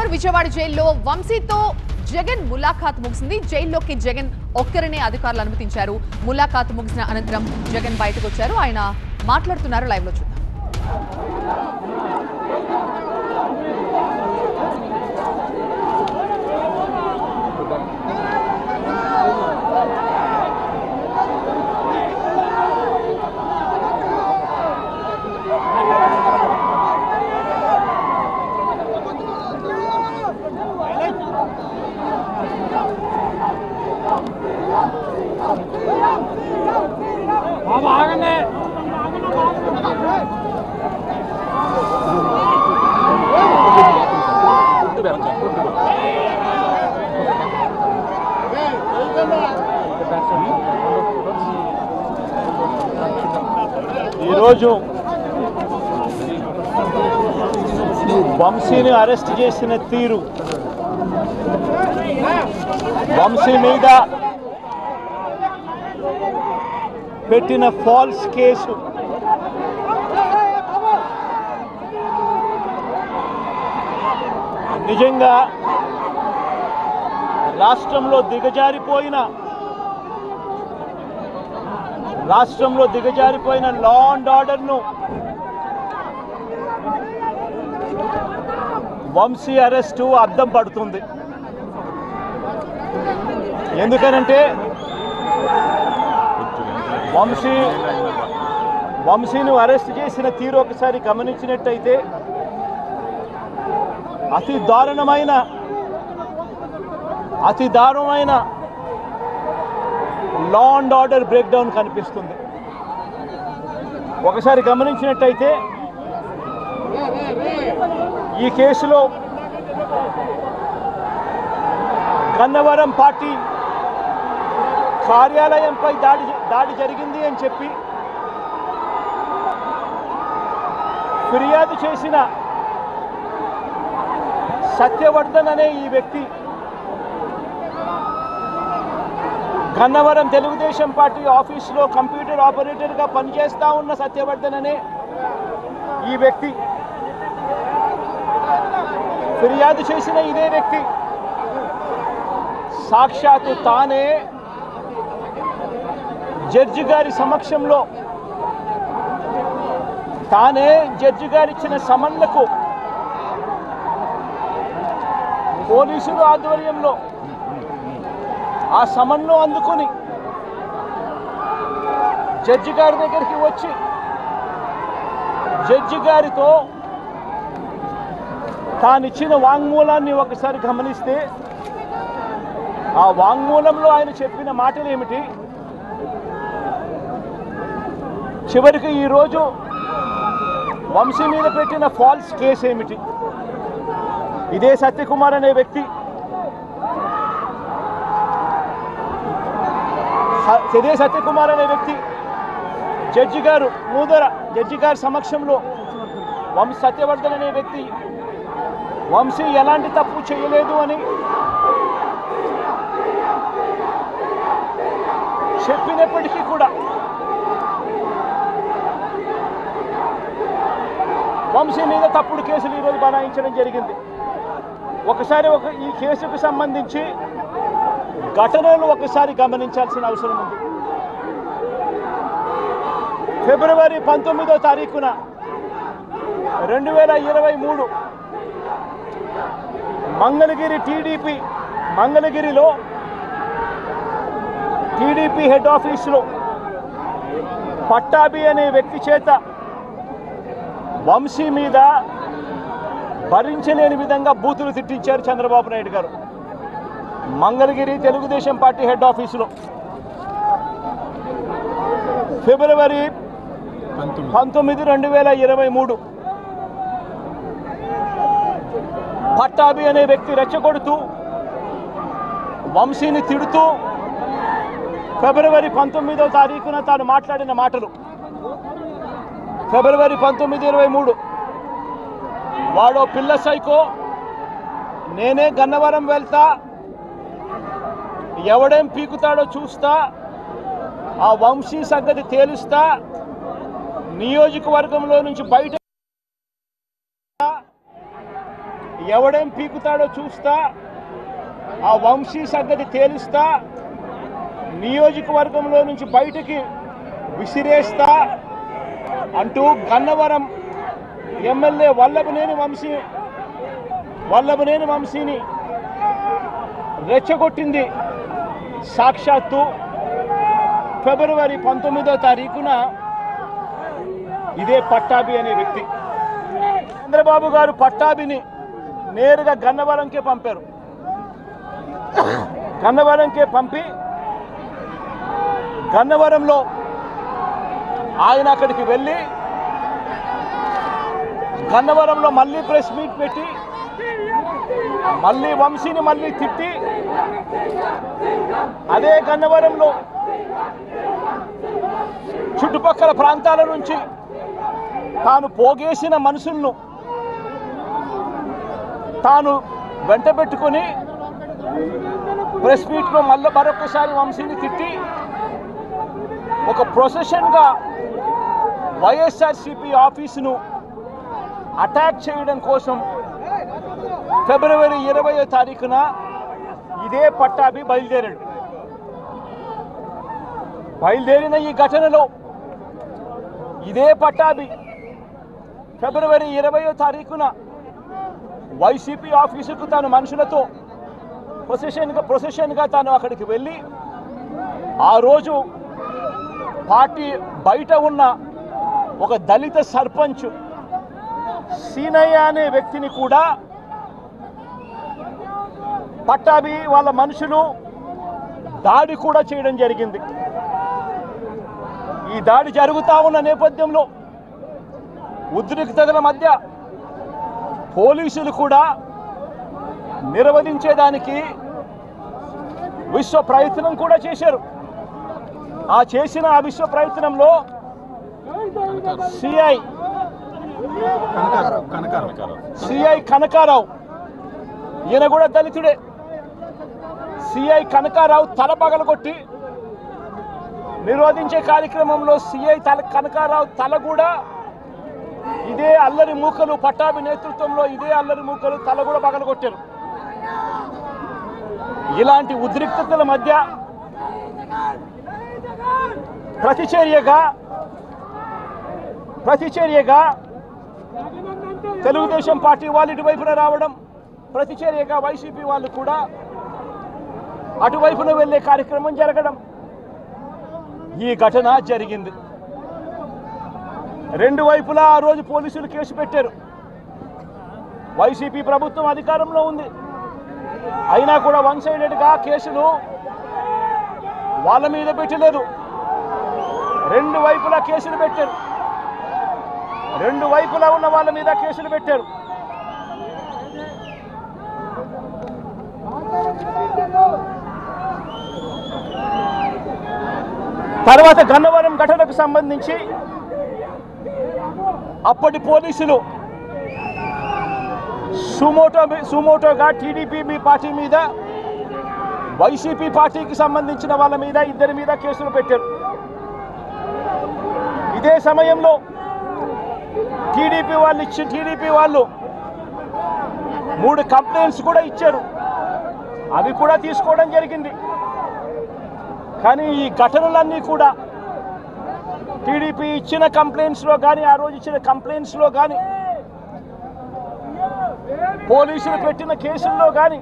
నగర్ విజయవాడ జైల్లో వంశీతో జగన్ ములాఖాత్ ముగిసింది. జైల్లోకి జగన్ ఒక్కరినే అధికారులు అనుమతించారు. ములాఖాత్ ముగిసిన అనంతరం జగన్ బయటకు వచ్చారు. ఆయన మాట్లాడుతున్నారు. లైవ్ లో చూద్దాం. ఈరోజు వంశీని అరెస్ట్ చేసిన తీరు, వంశీ మీద పెట్టిన ఫాల్స్ కేసు, నిజంగా రాష్ట్రంలో దిగజారిపోయిన లా అండ్ ఆర్డర్ను వంశీ అరెస్టు అద్దం పడుతుంది. ఎందుకనంటే వంశీని అరెస్ట్ చేసిన తీరు ఒకసారి గమనించినట్టయితే అతి దారుణమైన law and order break down కనిపిస్తుంది. ఒకసారి గమనించినట్టయితే ఈ కేసులో గన్నవరం పార్టీ కార్యాలయంపై దాడి జరిగింది అని చెప్పి ఫిర్యాదు చేసిన సత్యవర్ధన్ అనే ఈ వ్యక్తి, గన్నవరం తెలుగుదేశం పార్టీ ఆఫీసులో కంప్యూటర్ ఆపరేటర్గా పనిచేస్తూ ఉన్న సత్యవర్ధన్ అనే ఈ వ్యక్తి, ఫిర్యాదు చేసిన ఇదే వ్యక్తి సాక్షాత్తు తానే జడ్జి గారి సమక్షంలో, తానే జడ్జి గారిచ్చిన సమన్లకు పోలీసుల ఆధ్వర్యంలో ఆ సమన్ను అందుకొని జడ్జి గారి దగ్గరికి వచ్చి జడ్జి గారితో తానిచ్చిన వాంగ్మూలాన్ని ఒకసారి గమనిస్తే ఆ వాంగ్మూలంలో ఆయన చెప్పిన మాటలు ఏమిటి, చివరికి ఈరోజు వంశీ మీద పెట్టిన ఫాల్స్ కేసు ఏమిటి, ఇదే సత్యకుమార్ అనే వ్యక్తి, జడ్జి గారు జడ్జి గారి సమక్షంలో సత్యవర్ధన్ అనే వ్యక్తి వంశీ ఎలాంటి తప్పు చేయలేదు అని చెప్పినప్పటికీ కూడా వంశీ మీద తప్పుడు కేసులు ఈరోజు బనాయించడం జరిగింది. ఒకసారి ఈ కేసుకు సంబంధించి ఘటనలు ఒకసారి గమనించాల్సిన అవసరం ఉంది. ఫిబ్రవరి 19వ తారీఖున 2023 మంగళగిరిలో టీడీపీ హెడ్ ఆఫీసులో పట్టాభి అనే వ్యక్తి చేత వంశీ మీద భరించలేని విధంగా బూతులు తిట్టించారు చంద్రబాబు నాయుడు గారు. మంగళగిరి తెలుగుదేశం పార్టీ హెడ్ ఆఫీసులో ఫిబ్రవరి 19, 2023 పట్టాభి అనే వ్యక్తి రెచ్చగొడుతూ వంశీని తిడుతూ ఫిబ్రవరి 19వ తారీఖున తాను మాట్లాడిన మాటలు, ఫిబ్రవరి 19, 23 వాడో పిల్ల సైకో, నేనే గన్నవరం వెళ్తా, ఎవడేం పీకుతాడో చూస్తా, ఆ వంశీ సంగతి తేలుస్తా, నియోజకవర్గంలో నుంచి బయట ఎవడేం పీకుతాడో చూస్తా, ఆ వంశీ సంగతి తేలుస్తా, నియోజకవర్గంలో నుంచి బయటికి విసిరేస్తా అంటూ గన్నవరం ఎమ్మెల్యే వల్లభనేని వంశీని రెచ్చగొట్టింది సాక్షాత్తు ఫిబ్రవరి 19వ తారీఖున ఇదే పట్టాభి అనే వ్యక్తి. చంద్రబాబు గారు పట్టాభిని నేరుగా గన్నవరంకే పంపారు. గన్నవరంకే పంపి గన్నవరంలో ఆయన అక్కడికి వెళ్ళి గన్నవరంలో మళ్ళీ ప్రెస్ మీట్ పెట్టి మళ్ళీ వంశీని మళ్ళీ తిట్టి అదే గన్నవరంలో చుట్టుపక్కల ప్రాంతాల నుంచి తాను పోగేసిన మనుషులను తాను వెంట పెట్టుకొని ప్రెస్ మీట్లో మళ్ళీ మరొకసారి వంశీని తిట్టి ఒక ప్రొసెషన్గా వైఎస్ఆర్సీపీ ఆఫీసును అటాక్ చేయడం కోసం ఫిబ్రవరి 20వ తారీఖున ఇదే పట్టాభి బయలుదేరిన ఈ ఘటనలో ఇదే పట్టాభి ఫిబ్రవరి 20వ తారీఖున వైసీపీ ఆఫీసుకు తాను మనుషులతో ప్రొసెషన్గా తాను అక్కడికి వెళ్ళి ఆ రోజు పార్టీ బయట ఉన్న ఒక దళిత సర్పంచ్ సీనయ్య అనే వ్యక్తిని కూడా పట్టాభి వాళ్ళ మనుషులు దాడి కూడా చేయడం జరిగింది. ఈ దాడి జరుగుతూ ఉన్న నేపథ్యంలో ఉద్రిక్తతల మధ్య పోలీసులు కూడా నిర్వహించేదానికి విశ్వ ప్రయత్నం కూడా చేశారు. ఆ విశ్వ ప్రయత్నంలో సిఐ కనకారావు, ఈయన కూడా దళితుడే, సిఐ కనకారావు తల పగలగొట్టి నిరోధించే కార్యక్రమంలో సిఐ కనకారావు తల కూడా ఇదే అల్లరి మూకలు పట్టాభి నేతృత్వంలో ఇదే అల్లరి మూకలు తల కూడా పగలగొట్టారు. ఇలాంటి ఉద్రిక్తతల మధ్య ప్రతిచర్యగా తెలుగుదేశం పార్టీ వాళ్ళు ఇటువైపున రావడం, ప్రతిచర్యగా వైసీపీ వాళ్ళు కూడా అటువైపున వెళ్ళే కార్యక్రమం జరగడం, ఈ ఘటన జరిగింది. రెండు వైపులా ఆ రోజు పోలీసులు కేసు పెట్టారు. వైసీపీ ప్రభుత్వం అధికారంలో ఉంది, అయినా కూడా వన్ సైడెడ్గా కేసులు వాళ్ళ మీద పెట్టలేదు. రెండు వైపులా కేసులు పెట్టారు, రెండు వైపులా ఉన్న వాళ్ళ మీద కేసులు పెట్టారు. తర్వాత గన్నవరం ఘటనకు సంబంధించి అప్పటి పోలీసులు సుమోటోగా టీడీపీ పార్టీ మీద, వైసీపీ పార్టీకి సంబంధించిన వాళ్ళ మీద, ఇద్దరి మీద కేసులు పెట్టారు. ఇదే సమయంలో టీడీపీ వాళ్ళు 3 కంప్లైంట్స్ కూడా ఇచ్చారు, అవి కూడా తీసుకోవడం జరిగింది. కానీ ఈ ఘటనలన్నీ కూడా టీడీపీ ఇచ్చిన కంప్లైంట్స్లో కానీ, ఆ రోజు ఇచ్చిన కంప్లైంట్స్లో కానీ, పోలీసులు పెట్టిన కేసుల్లో కానీ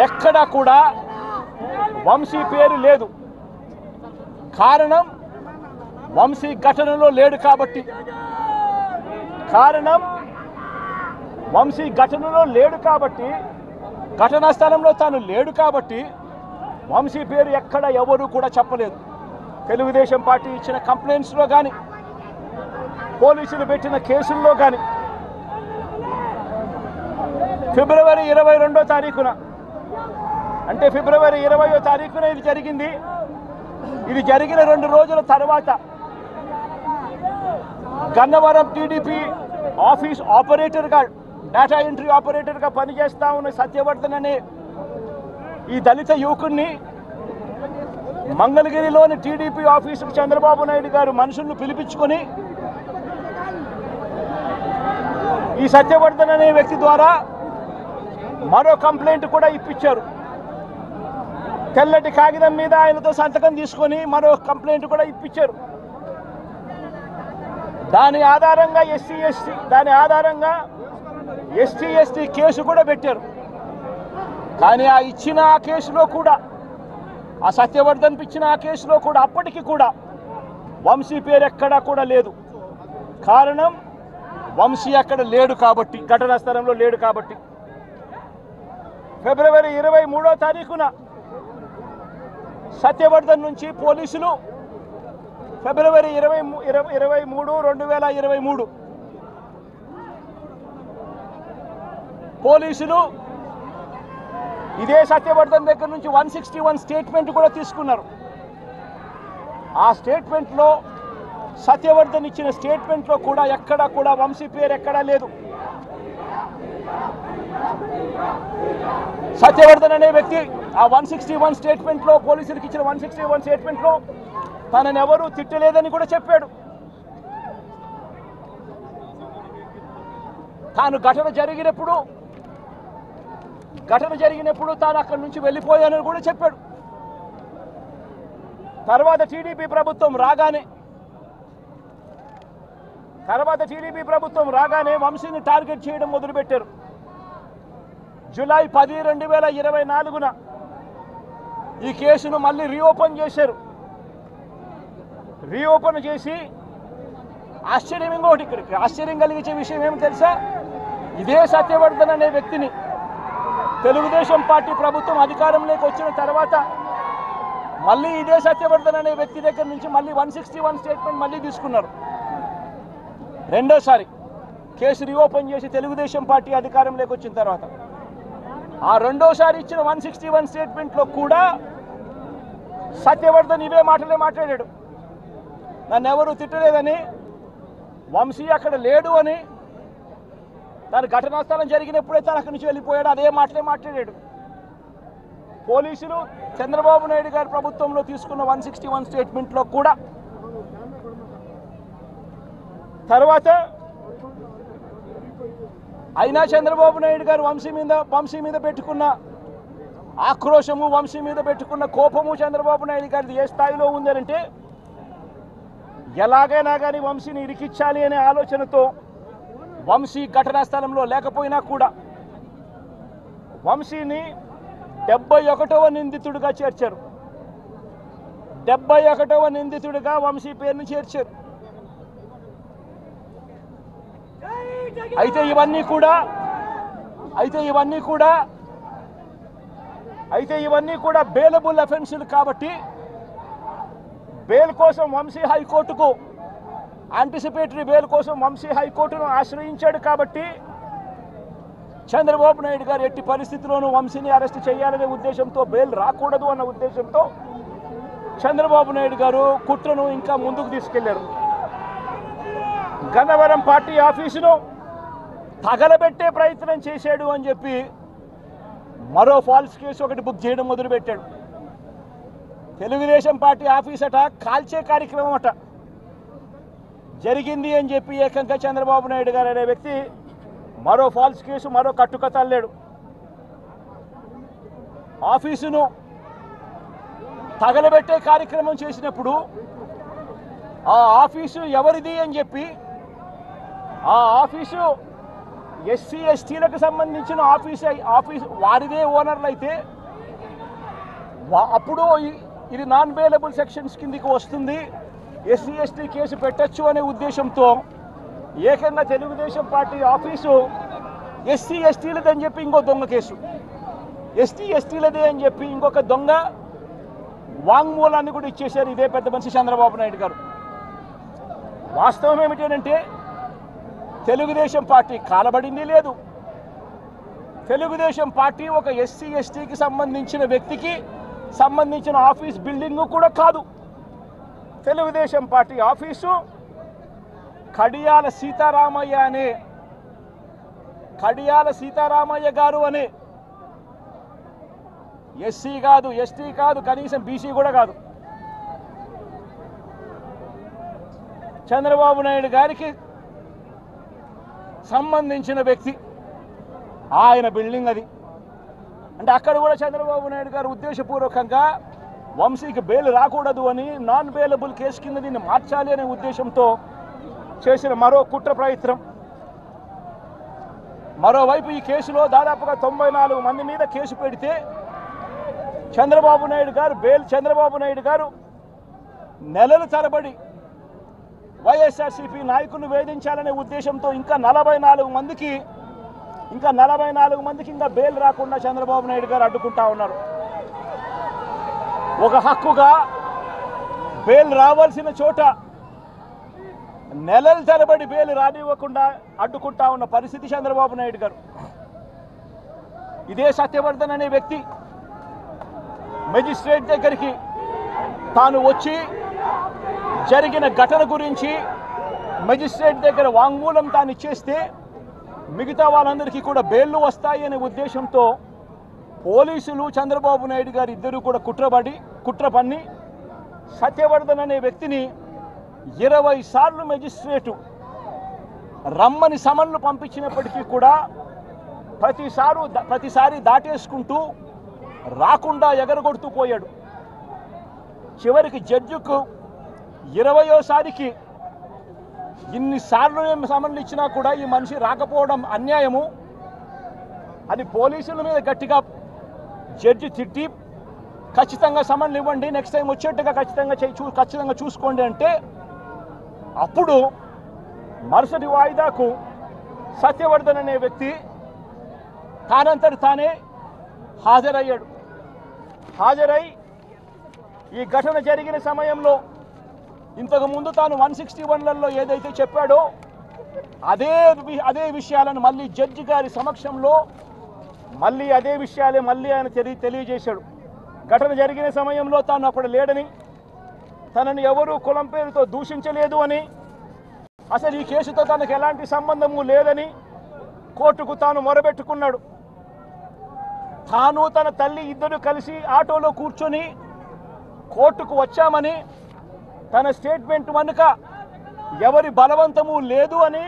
ఎక్కడా కూడా వంశీ పేరు లేదు. కారణం వంశీ ఘటనలో లేడు కాబట్టి, ఘటనా స్థలంలో తాను లేడు కాబట్టి వంశీ పేరు ఎక్కడ ఎవరు కూడా చెప్పలేదు. తెలుగుదేశం పార్టీ ఇచ్చిన కంప్లైంట్స్లో కానీ, పోలీసులు పెట్టిన కేసుల్లో కానీ ఫిబ్రవరి 22వ తారీఖున, అంటే ఫిబ్రవరి 20వ తారీఖున ఇది జరిగింది. ఇది జరిగిన 2 రోజుల తర్వాత గన్నవరం టీడీపీ ఆఫీస్ ఆపరేటర్గా, డేటా ఎంట్రీ ఆపరేటర్గా పనిచేస్తా ఉన్న సత్యవర్ధన్ అనే ఈ దళిత యువకుడిని మంగళగిరిలోని టీడీపీ ఆఫీసుకు చంద్రబాబు నాయుడు గారు మనుషులను పిలిపించుకొని ఈ సత్యవర్ధన్ అనే వ్యక్తి ద్వారా మరో కంప్లైంట్ కూడా ఇప్పించారు. తెల్లటి కాగితం మీద ఆయనతో సంతకం తీసుకొని మరో కంప్లైంట్ కూడా ఇప్పించారు. దాని ఆధారంగా ఎస్సీ ఎస్టీ కేసు కూడా పెట్టారు. కానీ ఆ ఇచ్చిన ఆ కేసులో కూడా, ఆ సత్యవర్ధన్ ఇచ్చిన ఆ కేసులో కూడా అప్పటికి కూడా వంశీ పేరు ఎక్కడా కూడా లేదు. కారణం వంశీ అక్కడ లేడు కాబట్టి, ఘటనా స్థలంలో లేడు కాబట్టి. ఫిబ్రవరి 23వ తారీఖున సత్యవర్ధన్ నుంచి పోలీసులు ఫిబ్రవరి 2023 పోలీసులు ఇదే సత్యవర్ధన్ దగ్గర నుంచి 161 స్టేట్మెంట్ కూడా తీసుకున్నారు. ఆ స్టేట్మెంట్లో సత్యవర్ధన్ ఇచ్చిన స్టేట్మెంట్లో కూడా ఎక్కడా కూడా వంశీ పేరు ఎక్కడా లేదు. సత్యవర్ధన్ అనే వ్యక్తి ఆ 161 స్టేట్మెంట్లో, పోలీసులకు ఇచ్చిన 161 స్టేట్మెంట్లో తనని ఎవరూ తిట్టలేదని కూడా చెప్పాడు. తాను ఘటన జరిగినప్పుడు తాను అక్కడి నుంచి వెళ్ళిపోయానని కూడా చెప్పాడు. తర్వాత టీడీపీ ప్రభుత్వం రాగానే వంశీని టార్గెట్ చేయడం మొదలుపెట్టారు. జూలై 10, 2024న ఈ కేసును మళ్ళీ రీఓపెన్ చేశారు. రీఓపెన్ చేసి ఆశ్చర్యం కలిగించే విషయం ఏమి తెలుసా? ఇదే సత్యవర్ధన్ అనే వ్యక్తిని తెలుగుదేశం పార్టీ ప్రభుత్వం అధికారంలోకి వచ్చిన తర్వాత మళ్ళీ ఇదే సత్యవర్ధన్ అనే వ్యక్తి దగ్గర నుంచి మళ్ళీ 161 స్టేట్మెంట్ మళ్ళీ తీసుకున్నారు. రెండోసారి కేసు రీఓపెన్ చేసి తెలుగుదేశం పార్టీ అధికారంలోకి వచ్చిన తర్వాత ఆ రెండోసారి ఇచ్చిన 161 స్టేట్మెంట్లో కూడా సత్యవర్ధన్ ఇవే మాటలే మాట్లాడాడు. నన్ను ఎవరు తిట్టలేదని, వంశీ అక్కడ లేడు అని, తన ఘటనా స్థలం జరిగినప్పుడే తను అక్కడి నుంచి వెళ్ళిపోయాడు, అదే మాటలే మాట్లాడాడు. పోలీసులు చంద్రబాబు నాయుడు గారి ప్రభుత్వంలో తీసుకున్న 161 స్టేట్మెంట్లో కూడా తర్వాత అయినా చంద్రబాబు నాయుడు గారు వంశీ మీద పెట్టుకున్న ఆక్రోశము, వంశీ మీద పెట్టుకున్న కోపము చంద్రబాబు నాయుడు గారిది ఏ స్థాయిలో ఉందనంటే, ఎలాగైనా కానీ వంశీని ఇరికించాలి అనే ఆలోచనతో వంశీ ఘటనా స్థలంలో లేకపోయినా కూడా వంశీని 71వ నిందితుడిగా చేర్చారు. 71వ నిందితుడిగా వంశీ పేరుని చేర్చారు. అయితే ఇవన్నీ కూడా బెయిలబుల్ అఫెన్సులు కాబట్టి బెయిల్ కోసం వంశీ హైకోర్టుకు యాంటిసిపేటరీ బెయిల్ కోసం వంశీ హైకోర్టును ఆశ్రయించాడు. కాబట్టి చంద్రబాబు నాయుడు గారు ఎట్టి పరిస్థితుల్లోనూ వంశీని అరెస్ట్ చేయాలనే ఉద్దేశంతో, బెయిల్ రాకూడదు అన్న ఉద్దేశంతో చంద్రబాబు నాయుడు గారు కుట్రను ఇంకా ముందుకు తీసుకెళ్లారు. గన్నవరం పార్టీ ఆఫీసును తగలబెట్టే ప్రయత్నం చేశాడు అని చెప్పి మరో ఫాల్స్ కేసు ఒకటి బుక్ చేయడం మొదలుపెట్టాడు. తెలుగుదేశం పార్టీ ఆఫీస్ అట కాల్చే కార్యక్రమం అట జరిగింది అని చెప్పి ఏకంగా చంద్రబాబు నాయుడు గారు అనే వ్యక్తి మరో ఫాల్స్ కేసు, మరో కట్టుకథ అల్లాడు. ఆఫీసును తగలబెట్టే కార్యక్రమం చేసినప్పుడు ఆ ఆఫీసు ఎవరిది అని చెప్పి, ఆ ఆఫీసు ఎస్సీ ఎస్టీలకు సంబంధించిన ఆఫీస్ వారిదే ఓనర్లు అయితే అప్పుడు ఇది నాన్ బెయిలబుల్ సెక్షన్స్ కిందికి వస్తుంది, ఎస్సీ ఎస్టీ కేసు పెట్టచ్చు అనే ఉద్దేశంతో ఏకంగా తెలుగుదేశం పార్టీ ఆఫీసు ఎస్సీ ఎస్టీలదని చెప్పి ఇంకో దొంగ కేసు, ఎస్టీ ఎస్టీలదే అని చెప్పి ఇంకొక దొంగ వాంగ్మూలాన్ని కూడా ఇచ్చేశారు ఇదే పెద్ద మనిషి చంద్రబాబు నాయుడు గారు. వాస్తవం ఏమిటంటే తెలుగుదేశం పార్టీ కాలబడింది లేదు. తెలుగుదేశం పార్టీ ఒక ఎస్సీ ఎస్టీకి సంబంధించిన వ్యక్తికి సంబంధించిన ఆఫీస్ బిల్డింగ్ కూడా కాదు. తెలుగుదేశం పార్టీ ఆఫీసు కడియాల సీతారామయ్య గారు అనే ఎస్సీ కాదు, ఎస్టీ కాదు, కనీసం బీసీ కూడా కాదు. చంద్రబాబు నాయుడు గారికి సంబంధించిన వ్యక్తి, ఆయన బిల్డింగ్ అది. అంటే అక్కడ కూడా చంద్రబాబు నాయుడు గారు ఉద్దేశపూర్వకంగా వంశీకి బెయిల్ రాకూడదు అని నాన్ బెయిలబుల్ కేసు కింద దీన్ని మార్చాలి అనే ఉద్దేశంతో చేసిన మరో కుట్ర ప్రయత్నం. మరోవైపు ఈ కేసులో దాదాపుగా 94 మంది మీద కేసు పెడితే చంద్రబాబు నాయుడు గారు నెలల తరబడి వైఎస్ఆర్సీపీ నాయకులను వేధించాలనే ఉద్దేశంతో ఇంకా 44 మందికి ఇంకా బెయిల్ రాకుండా చంద్రబాబు నాయుడు గారు అడ్డుకుంటా ఉన్నారు. ఒక హక్కుగా బెయిల్ రావాల్సిన చోట నెలల తరబడి బెయిల్ రానివ్వకుండా అడ్డుకుంటా ఉన్న పరిస్థితి చంద్రబాబు నాయుడు గారు. ఇదే సత్యవర్ధన్ అనే వ్యక్తి మెజిస్ట్రేట్ దగ్గరికి తాను వచ్చి జరిగిన ఘటన గురించి మెజిస్ట్రేట్ దగ్గర వాంగ్మూలం తాను ఇచ్చేస్తే మిగతా వాళ్ళందరికీ కూడా బెయిల్లు వస్తాయి అనే ఉద్దేశంతో పోలీసులు చంద్రబాబు నాయుడు గారు ఇద్దరు కూడా కుట్ర పన్ని సత్యవర్ధన్ అనే వ్యక్తిని 20 సార్లు మెజిస్ట్రేటు రమ్మని సమన్లు పంపించినప్పటికీ కూడా ప్రతిసారి దాటేసుకుంటూ రాకుండా ఎగరగొడుతూ పోయాడు. చివరికి జడ్జికు 20వ ఇన్నిసార్లు సమన్లు ఇచ్చినా కూడా ఈ మనిషి రాకపోవడం అన్యాయము అని పోలీసుల మీద గట్టిగా జడ్జి తిట్టి ఖచ్చితంగా సమన్లు ఇవ్వండి, నెక్స్ట్ టైం వచ్చేట్టుగా ఖచ్చితంగా చూసుకోండి అంటే అప్పుడు మరుసటి వాయిదాకు సత్యవర్ధన్ అనే వ్యక్తి తానంతటి తానే హాజరై ఈ ఘటన జరిగిన సమయంలో ఇంతకుముందు తాను 161లలో ఏదైతే చెప్పాడో అదే విషయాలను మళ్ళీ జడ్జి గారి సమక్షంలో అదే విషయాలే ఆయన తెలియజేశాడు. ఘటన జరిగిన సమయంలో తాను అప్పుడు లేడని, తనని ఎవరూ కులం పేరుతో దూషించలేదు అని, అసలు ఈ కేసుతో తనకు ఎలాంటి సంబంధము లేదని కోర్టుకు తాను మొరబెట్టుకున్నాడు. తాను తన తల్లి ఇద్దరు కలిసి ఆటోలో కూర్చొని కోర్టుకు వచ్చామని, తన స్టేట్మెంట్ వెనుక ఎవరి బలవంతము లేదు అని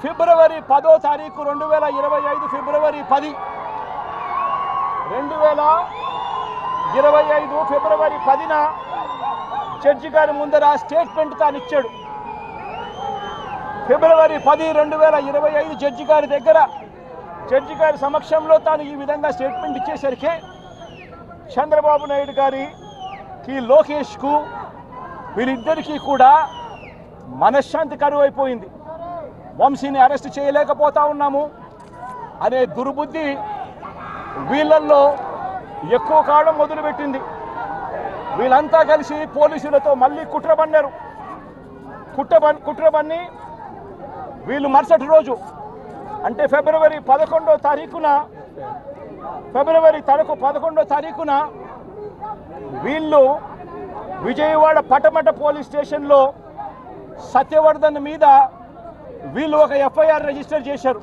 ఫిబ్రవరి 10వ తారీఖు 2025 ఫిబ్రవరి 10 2025 ఫిబ్రవరి 10న జడ్జి గారి ముందర స్టేట్మెంట్ తాను ఇచ్చాడు. ఫిబ్రవరి 10 2025 జడ్జి గారి సమక్షంలో తాను ఈ విధంగా స్టేట్మెంట్ ఇచ్చేసరికి చంద్రబాబు నాయుడు గారికి లోకేష్కు వీళ్ళిద్దరికీ కూడా మనశ్శాంతి కరువైపోయింది. వంశీని అరెస్ట్ చేయలేకపోతా ఉన్నాము అనే దుర్బుద్ధి వీళ్ళల్లో ఎక్కువ కాలం మొదలుపెట్టింది. వీళ్ళంతా కలిసి పోలీసులతో మళ్ళీ కుట్రబన్నారు. కుట్రబన్ని వీళ్ళు మరుసటి రోజు అంటే ఫిబ్రవరి 11వ తారీఖున వీళ్ళు విజయవాడ పటమట పోలీస్ స్టేషన్లో సత్యవర్ధన్ మీద వీళ్ళు ఒక ఎఫ్ఐఆర్ రిజిస్టర్ చేశారు.